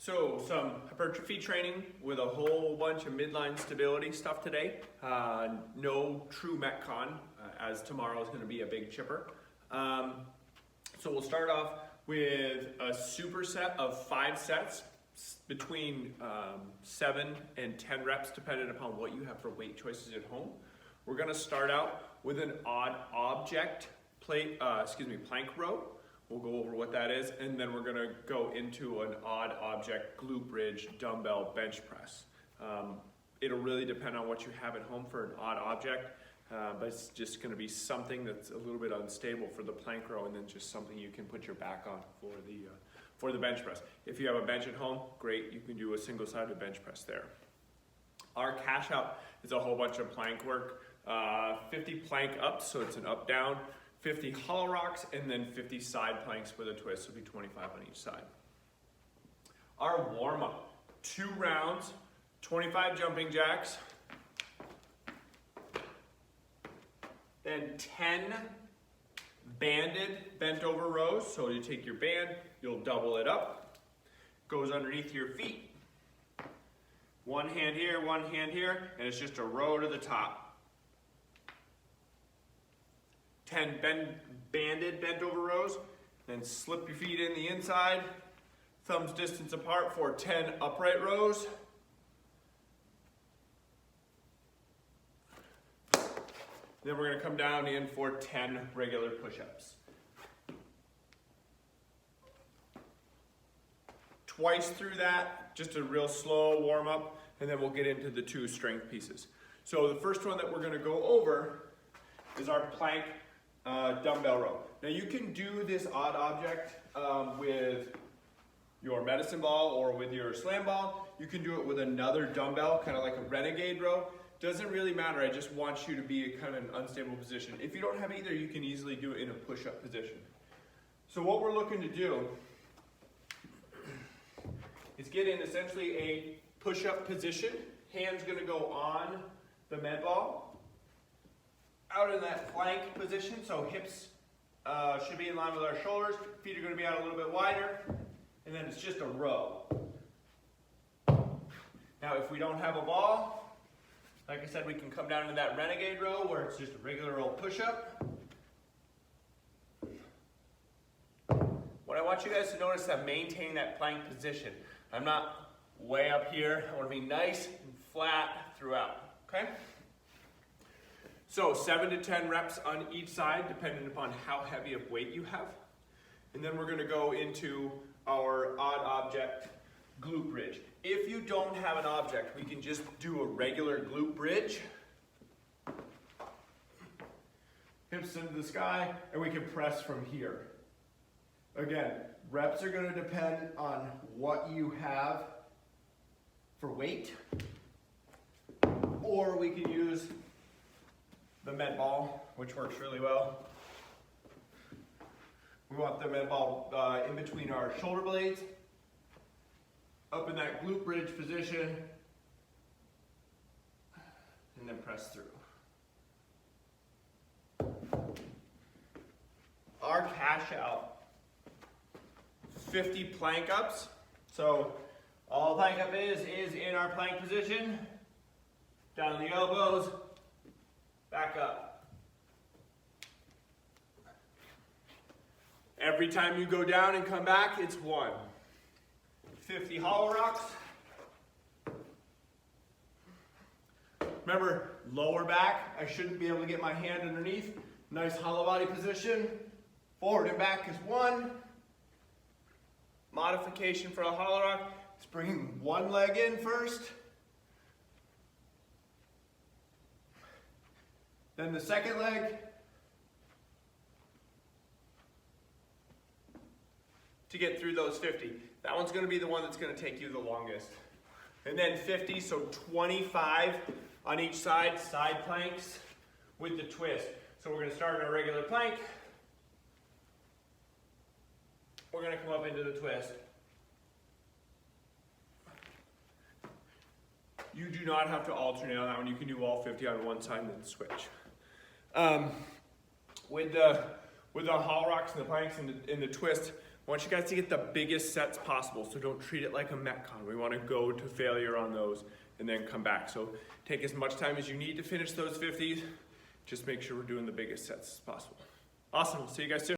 So some hypertrophy training with a whole bunch of midline stability stuff today. No true Metcon, as tomorrow is going to be a big chipper. So we'll start off with a superset of 5 sets between 7 and 10 reps, depending upon what you have for weight choices at home. We're going to start out with an odd object plank row. We'll go over what that is, and then we're going to go into an odd object glute bridge dumbbell bench press. It'll really depend on what you have at home for an odd object, but it's just going to be something that's a little bit unstable for the plank row, and then just something you can put your back on for the bench press. If you have a bench at home, great, you can do a single-sided bench press there. Our cash out is a whole bunch of plank work, 50 plank ups, so it's an up-down, 50 hollow rocks, and then 50 side planks with a twist, so it'll be 25 on each side. Our warm-up, 2 rounds, 25 jumping jacks, then 10 banded bent over rows. So you take your band, you'll double it up, goes underneath your feet. One hand here, and it's just a row to the top. 10 banded bent over rows, then slip your feet in the inside, thumbs distance apart for 10 upright rows. Then we're going to come down in for 10 regular push-ups. Twice through that, just a real slow warm-up, and then we'll get into the 2 strength pieces. So the first one that we're going to go over is our plank dumbbell row. Now you can do this odd object with your medicine ball or with your slam ball. You can do it with another dumbbell, kind of like a renegade row. Doesn't really matter, I just want you to be kind of an unstable position. If you don't have either, you can easily do it in a push-up position. So what we're looking to do is get in essentially a push-up position. Hands gonna go on the med ball. Out in that plank position, so hips should be in line with our shoulders. Feet are gonna be out a little bit wider. And then it's just a row. Now if we don't have a ball, like I said, we can come down to that renegade row where it's just a regular old push-up. What I want you guys to notice is I'm maintaining that plank position. I'm not way up here. I want to be nice and flat throughout, okay? So 7 to 10 reps on each side, depending upon how heavy of weight you have. And then we're gonna go into our odd object glute bridge. If you don't have an object, we can just do a regular glute bridge. Hips into the sky, and we can press from here. Again, reps are going to depend on what you have for weight, or we can use the med ball, which works really well. We want the med ball in between our shoulder blades, up in that glute bridge position, and then press through. Our cash out, 50 plank ups. So all plank up is in our plank position, down the elbows, back up. Every time you go down and come back, it's 1. 50 hollow rocks. Remember, lower back, I shouldn't be able to get my hand underneath. Nice hollow body position. Forward and back is 1. Modification for a hollow rock is bringing one leg in first. Then the second leg. To get through those 50. That one's going to be the one that's going to take you the longest. And then 50, so 25 on each side, side planks with the twist. So we're going to start in a regular plank. We're going to come up into the twist. You do not have to alternate on that one. You can do all 50 on one side and then switch. With the hollow rocks and the planks and the twist, I want you guys to get the biggest sets possible, so don't treat it like a Metcon. We want to go to failure on those and then come back. So take as much time as you need to finish those 50s. Just make sure we're doing the biggest sets as possible. Awesome, we'll see you guys soon.